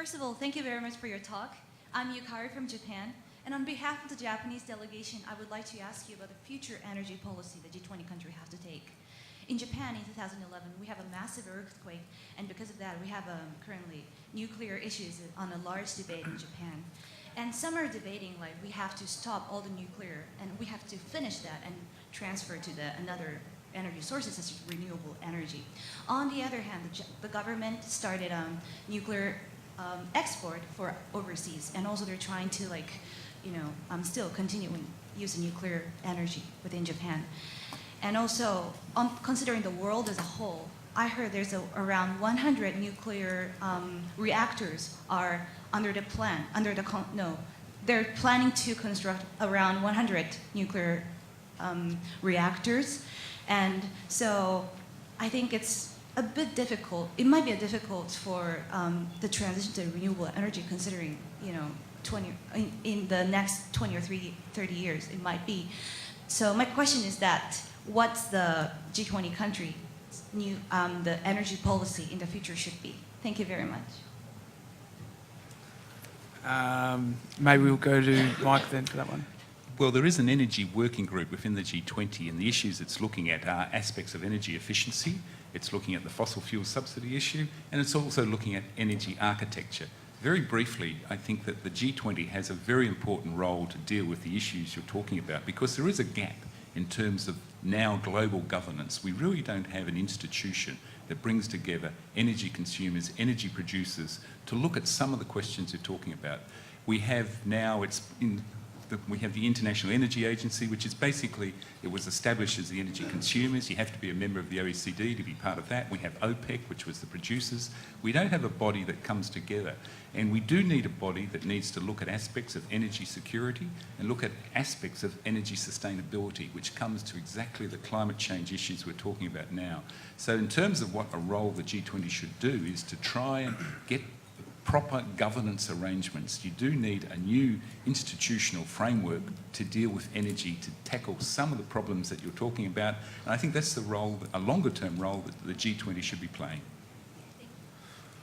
First of all, thank you very much for your talk. I'm Yukari from Japan, and on behalf of the Japanese delegation, I would like to ask you about the future energy policy the G20 country have to take. In Japan in 2011, we have a massive earthquake, and because of that, we have currently nuclear issues on a large debate in Japan. And some are debating like we have to stop all the nuclear, and we have to finish that and transfer to another energy sources such as renewable energy. On the other hand, the government started nuclear export for overseas, and also they're trying to still continuing using nuclear energy within Japan. And also, considering the world as a whole, I heard there's around 100 nuclear reactors are under the plan, they're planning to construct around 100 nuclear reactors. And so I think it's a bit difficult. It might be difficult for the transition to renewable energy, considering, in the next 20 or 30 years, it might be. So my question is that, what's the G20 country the energy policy in the future should be? Thank you very much. Maybe we'll go to Mike then for that one. Well, there is an energy working group within the G20, and the issues it's looking at are aspects of energy efficiency, it's looking at the fossil fuel subsidy issue, and it's also looking at energy architecture. Very briefly, I think that the G20 has a very important role to deal with the issues you're talking about, because there is a gap in terms of now global governance. We really don't have an institution that brings together energy consumers, energy producers, to look at some of the questions you're talking about. We have now, we have the International Energy Agency, which is basically, it was established as the energy consumers. You have to be a member of the OECD to be part of that. We have OPEC, which was the producers. We don't have a body that comes together. And we do need a body that needs to look at aspects of energy security and look at aspects of energy sustainability, which comes to exactly the climate change issues we're talking about now. So in terms of what a role the G20 should do is to try and get proper governance arrangements. You do need a new institutional framework to deal with energy, to tackle some of the problems that you're talking about. And I think that's the role, a longer term role that the G20 should be playing.